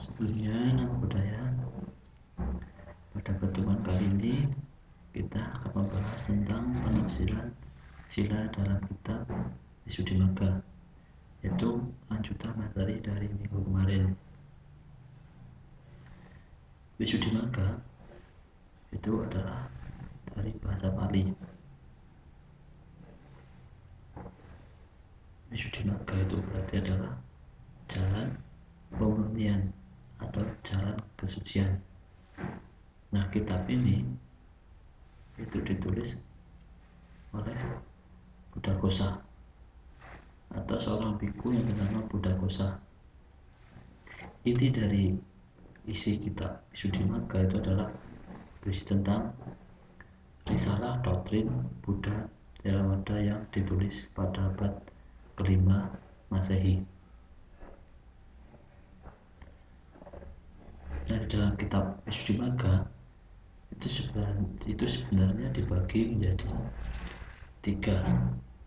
Sebelumnya, nama budaya. Pada pertemuan kali ini kita akan membahas tentang penafsiran sila dalam kitab Visuddhimagga, yaitu lanjutan materi dari minggu kemarin. Visuddhimagga itu adalah dari bahasa Pali. Visuddhimagga itu berarti adalah jalan pemurnian atau jalan kesucian. Nah, kitab ini itu ditulis oleh Buddhaghosa atau seorang biku yang bernama Buddhaghosa. Inti dari isi kitab Visuddhimagga itu adalah berisi tentang risalah doktrin Buddha Theravada yang ditulis pada abad ke-5 Masehi. Nah, di dalam kitab Visuddhimagga itu sebenarnya dibagi menjadi 3,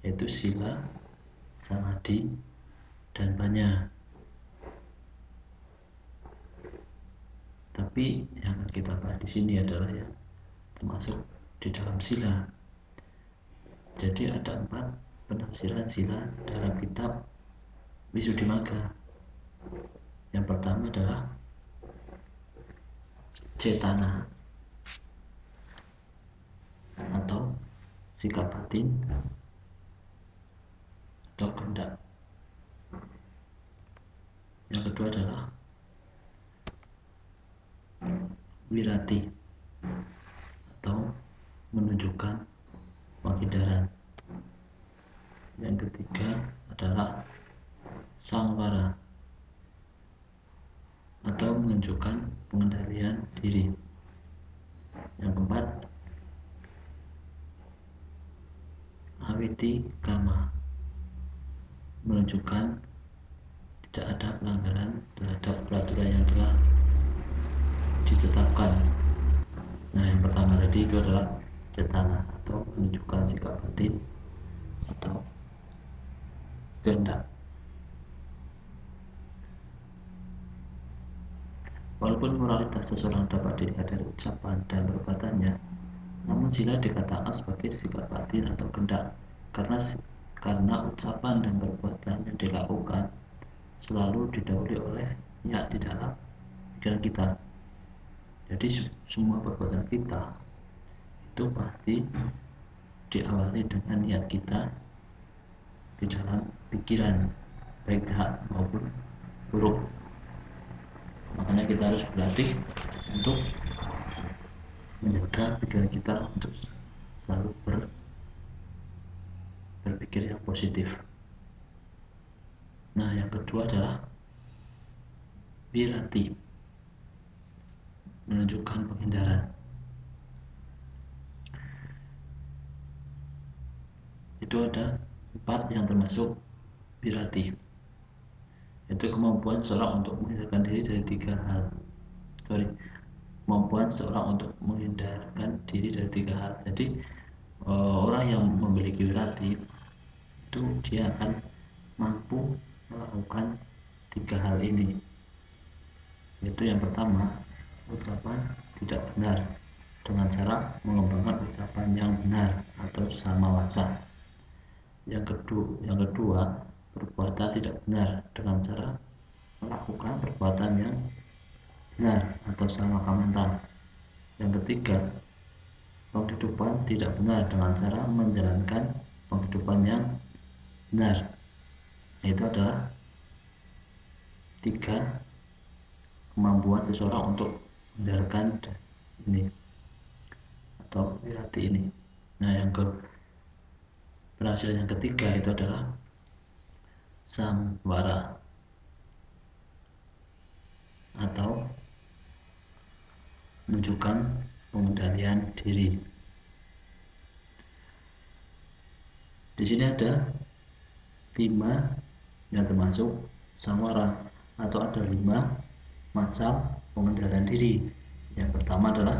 yaitu sila, samadhi, dan panya. Tapi yang akan kita bahas di sini adalah yang termasuk di dalam sila. Jadi ada 4 penafsiran sila dalam kitab Visuddhimagga. Yang pertama adalah cetana atau sikap batin atau kehendak. Yang kedua adalah wirati atau menunjukkan penghindaran. Yang ketiga adalah samvara atau menunjukkan pengendalian diri. Yang keempat, awiti kama, menunjukkan tidak ada pelanggaran terhadap peraturan yang telah ditetapkan. Nah, yang pertama tadi itu adalah cetana atau menunjukkan sikap batin atau kehendak. Walaupun moralitas seseorang dapat dilihat dari ucapan dan perbuatannya, namun sila dikatakan sebagai sikap batin atau kehendak karena ucapan dan perbuatan yang dilakukan selalu didahului oleh niat di dalam pikiran kita. Jadi semua perbuatan kita itu pasti diawali dengan niat kita di dalam pikiran, baik jahat maupun buruk. Makanya kita harus berlatih untuk menjaga pikiran kita untuk selalu berpikir yang positif. Nah, yang kedua adalah wirati, menunjukkan penghindaran. Itu ada 4 yang termasuk wirati, yaitu kemampuan seorang untuk menghindarkan diri dari 3 hal. Kemampuan seorang untuk menghindarkan diri dari 3 hal. Jadi orang yang memiliki wirati itu dia akan mampu melakukan 3 hal ini, yaitu yang pertama, ucapan tidak benar dengan cara mengembangkan ucapan yang benar atau sama waca. Yang kedua, perbuatan tidak benar dengan cara melakukan perbuatan yang benar atau sama kamanta. Yang ketiga, penghidupan tidak benar dengan cara menjalankan penghidupan yang benar. Itu adalah 3 kemampuan seseorang untuk menghindarkan ini atau wirati ini. Nah, penafsiran yang ketiga itu adalah samvara atau menunjukkan pengendalian diri. Di sini ada 5 yang termasuk samvara atau ada 5 macam pengendalian diri. Yang pertama adalah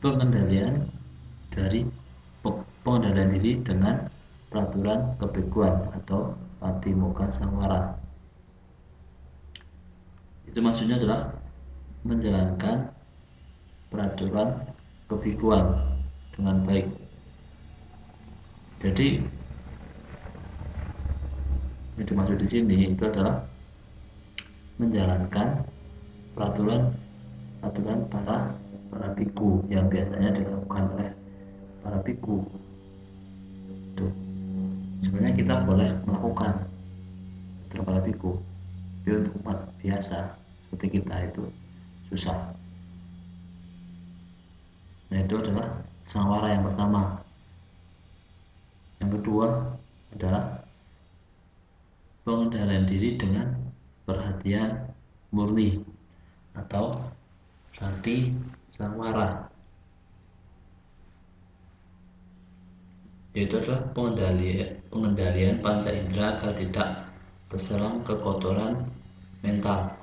pengendalian diri dengan peraturan kebekuan atau patimokkha samvara. Itu maksudnya adalah menjalankan peraturan kebikuan dengan baik. Jadi yang dimaksud di sini itu adalah menjalankan peraturan para biku yang biasanya dilakukan oleh para biku. Tuh, sebenarnya kita boleh melakukan peraturan para biku, tapi untuk umat biasa seperti kita itu susah. Nah, itu adalah sangwara yang pertama. Yang kedua adalah pengendalian diri dengan perhatian murni atau sati samwara, yaitu adalah pengendalian panca indera agar tidak terserang kekotoran mental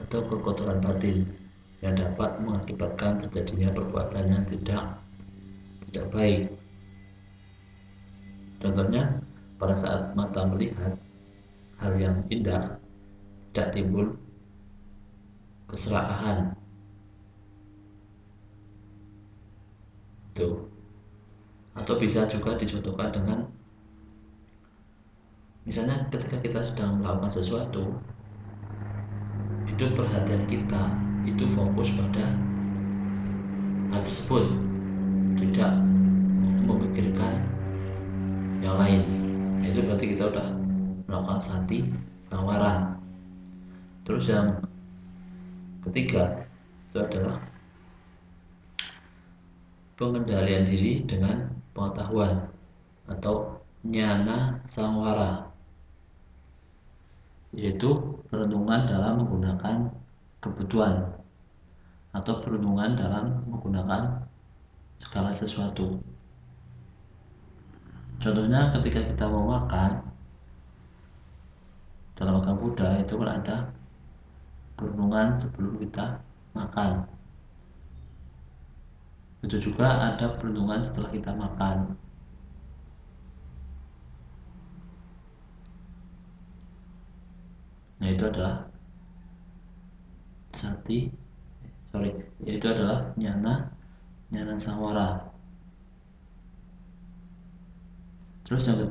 atau kekotoran batin yang dapat mengakibatkan terjadinya perbuatan yang tidak baik. Contohnya, pada saat mata melihat hal yang indah tidak timbul keserakahan. Tuh. Atau bisa juga dicontohkan dengan misalnya ketika kita sedang melakukan sesuatu, itu perhatian kita itu fokus pada hal tersebut, tidak memikirkan yang lain. Itu berarti kita udah melakukan sati samwara. Terus yang ketiga itu adalah pengendalian diri dengan pengetahuan atau nyana samwara, yaitu perhitungan dalam menggunakan kebutuhan atau perhitungan dalam menggunakan segala sesuatu. Contohnya ketika kita mau makan, dalam agama Buddha itu kan ada perhitungan sebelum kita makan. Itu juga ada perhitungan setelah kita makan. Nah, itu adalah yaitu adalah nyana samwara. Terus yang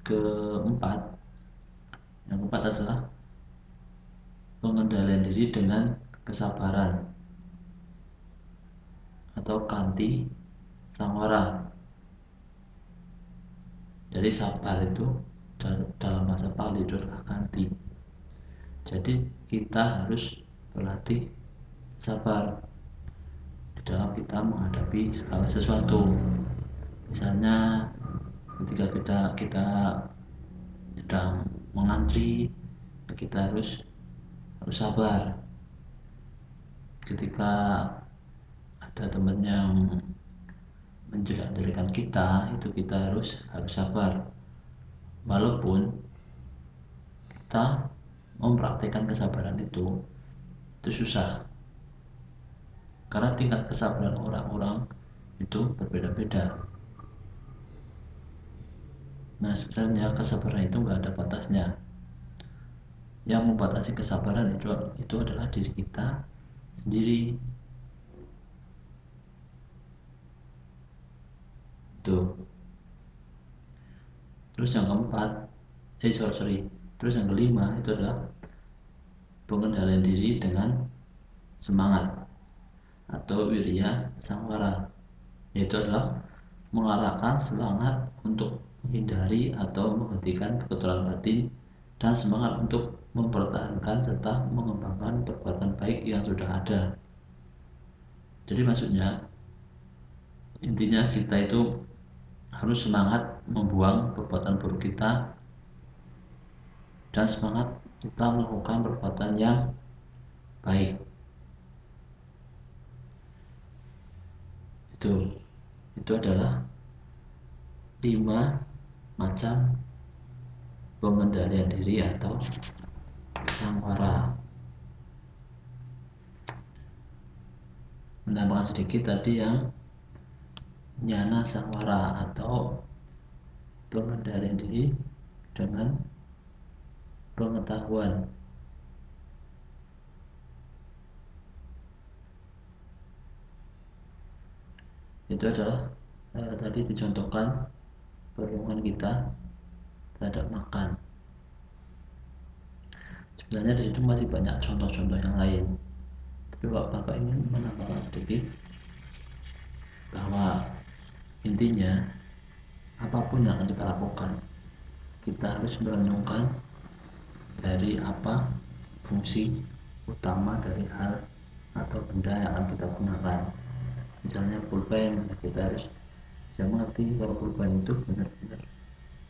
keempat adalah pengendalian diri dengan kesabaran atau kanti samwara. Jadi sabar itu dalam bahasa Pali itu adalah kanti. Jadi kita harus berlatih sabar di dalam kita menghadapi segala sesuatu. Misalnya ketika kita sedang mengantri, kita harus sabar. Ketika ada teman yang menjelek-jelekan kita, itu kita harus sabar. Walaupun kita mempraktikkan kesabaran itu susah, karena tingkat kesabaran orang-orang itu berbeda-beda. Nah, sebenarnya kesabaran itu nggak ada batasnya. Yang membatasi kesabaran itu adalah diri kita sendiri. Tuh. Terus yang keempat, terus yang kelima itu adalah pengendalian diri dengan semangat atau wirya samwara, yaitu adalah mengarahkan semangat untuk menghindari atau menghentikan kekotoran batin dan semangat untuk mempertahankan serta mengembangkan perbuatan baik yang sudah ada. Jadi maksudnya, intinya kita itu harus semangat membuang perbuatan buruk kita dan semangat kita melakukan perbuatan yang baik. Itu adalah 5 macam pengendalian diri atau samwara. Menambahkan sedikit tadi yang nyana samwara atau pengendalian diri dengan pengetahuan Itu adalah tadi dicontohkan perlindungan kita terhadap makan. Sebenarnya di situ masih banyak contoh-contoh yang lain, tapi Bapak ingin menambahkan sedikit bahwa intinya apapun yang akan kita lakukan, kita harus merenungkan dari apa fungsi utama dari hal atau benda yang akan kita gunakan. Misalnya pulpen, kita harus bisa mengerti kalau pulpen itu benar-benar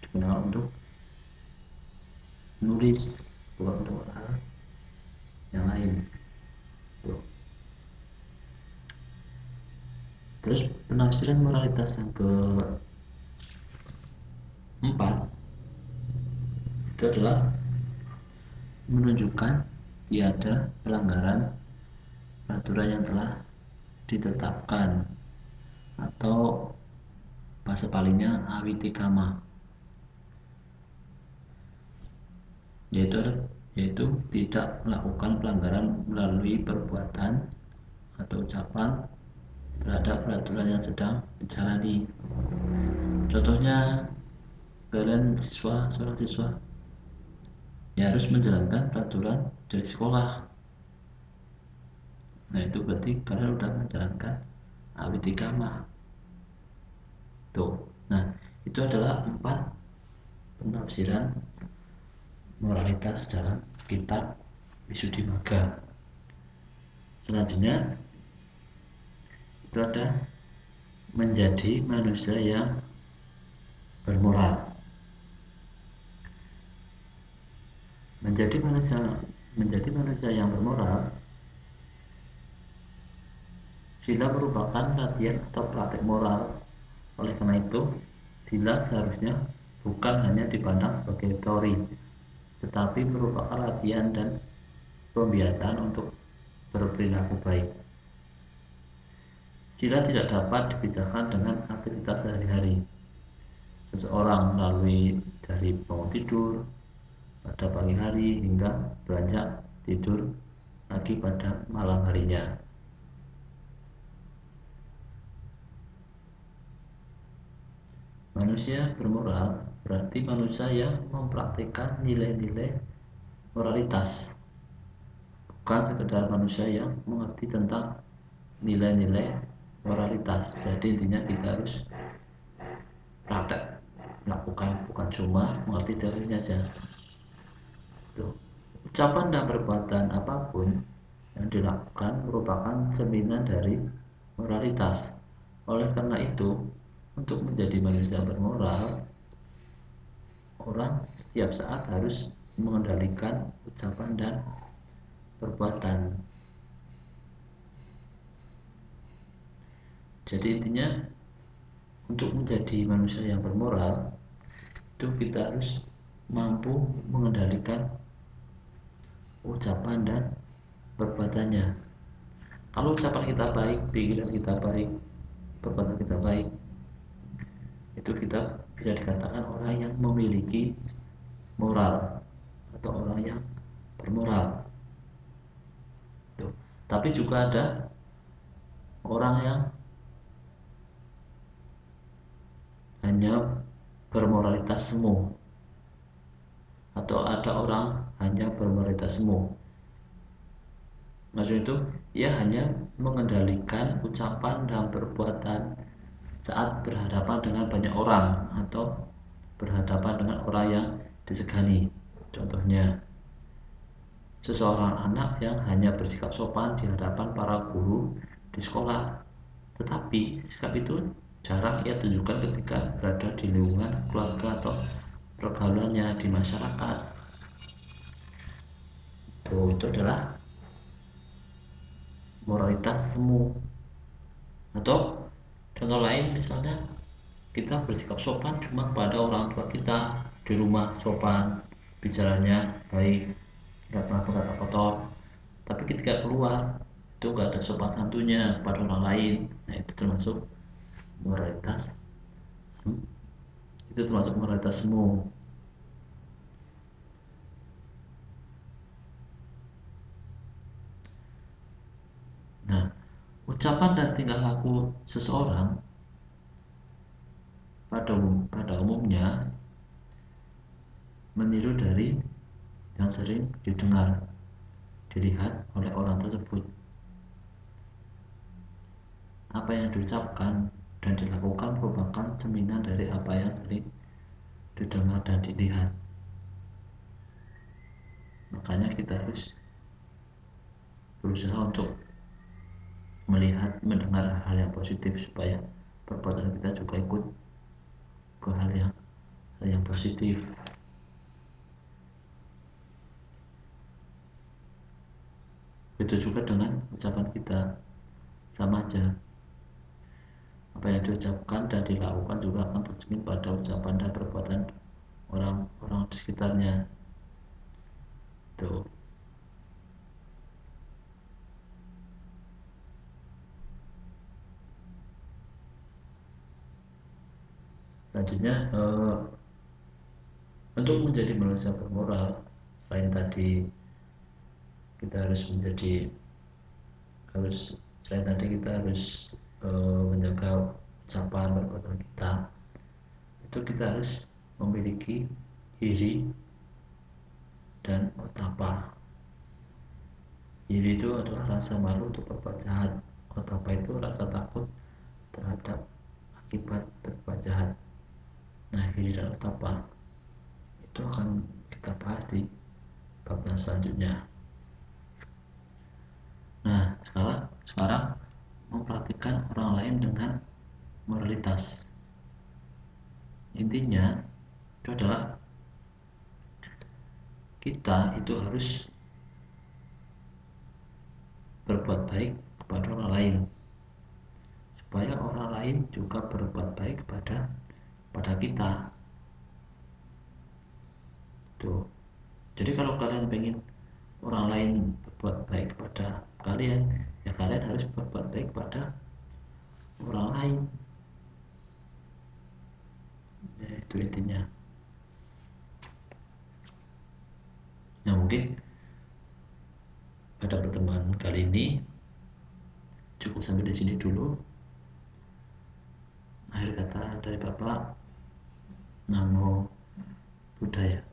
digunakan untuk menulis, bukan untuk hal yang lain. Tuh. Terus penafsiran moralitas yang keempat itu adalah menunjukkan tiada pelanggaran peraturan yang telah ditetapkan, atau bahasa palingnya awitikama, yaitu tidak melakukan pelanggaran melalui perbuatan atau ucapan terhadap peraturan yang sedang dijalani. Contohnya, kalian seorang siswa ya harus menjalankan peraturan dari sekolah. Nah, itu berarti kalian sudah menjalankan awitikama. Tuh. Nah, itu adalah 4 penafsiran moralitas dalam kitab Visuddhimagga. Selanjutnya itu ada menjadi manusia yang bermoral. Menjadi manusia yang bermoral, sila merupakan latihan atau praktek moral. Oleh karena itu, sila seharusnya bukan hanya dipandang sebagai teori, tetapi merupakan latihan dan pembiasaan untuk berperilaku baik. Sila tidak dapat dipisahkan dengan aktivitas sehari-hari. Seseorang melalui dari bangun tidur pada pagi hari hingga beranjak tidur lagi pada malam harinya. Manusia bermoral berarti manusia yang mempraktikkan nilai-nilai moralitas, bukan sekedar manusia yang mengerti tentang nilai-nilai moralitas. Jadi intinya kita harus praktek melakukan, bukan cuma mengerti teorinya aja. Tuh. Ucapan dan perbuatan apapun yang dilakukan merupakan cerminan dari moralitas. Oleh karena itu, untuk menjadi manusia bermoral, orang setiap saat harus mengendalikan ucapan dan perbuatan. Jadi intinya, untuk menjadi manusia yang bermoral, itu kita harus mampu mengendalikan ucapan dan perbuatannya. Kalau ucapan kita baik, pikiran kita baik, perbuatan kita baik, itu kita bisa dikatakan orang yang memiliki moral atau orang yang bermoral. Tuh. Tapi juga ada orang yang hanya bermoralitas semu, atau ada orang hanya bermoralitas semu. Maksud itu, ia hanya mengendalikan ucapan dan perbuatan saat berhadapan dengan banyak orang atau berhadapan dengan orang yang disegani. Contohnya, seseorang anak yang hanya bersikap sopan di hadapan para guru di sekolah, tetapi sikap itu jarang ia tunjukkan ketika berada di lingkungan keluarga atau pergaulannya di masyarakat. Itu adalah moralitas semu. Atau contoh lain, misalnya kita bersikap sopan cuma pada orang tua kita di rumah, sopan, bicaranya baik, nggak pernah berkata kotor, tapi ketika keluar itu nggak ada sopan santunnya pada orang lain. Nah, itu termasuk moralitas semu. Nah, ucapan dan tingkah laku seseorang pada umumnya meniru dari yang sering didengar, dilihat oleh orang tersebut. Apa yang diucapkan dan dilakukan merupakan cerminan dari apa yang sering didengar dan dilihat. Makanya kita harus berusaha untuk melihat, mendengar hal yang positif supaya perbuatan kita juga ikut ke hal yang positif. Begitu juga dengan ucapan kita, sama aja. Apa yang diucapkan dan dilakukan juga akan tercermin pada ucapan dan perbuatan orang-orang di sekitarnya. Tuh. Selanjutnya, untuk menjadi manusia bermoral, selain tadi kita harus menjaga ucapan perbuatan kita, itu kita harus memiliki iri dan otapa. Iri itu adalah rasa malu untuk berbuat jahat. Otapa itu rasa takut terhadap akibat berbuat jahat. Nah, iri dan otapa itu akan kita bahas di bab yang selanjutnya. Nah, sekarang memperhatikan orang lain dengan moralitas. Intinya itu adalah kita itu harus berbuat baik kepada orang lain supaya orang lain juga berbuat baik kepada kita. Tuh. Jadi kalau kalian pengen orang lain berbuat baik kepada kalian, ya kalian harus berbuat baik kepada orang lain. Ya, itu intinya. Nah, mungkin pada pertemuan kali ini cukup sampai di sini dulu. Akhir kata dari Bapak, Namo Buddhaya.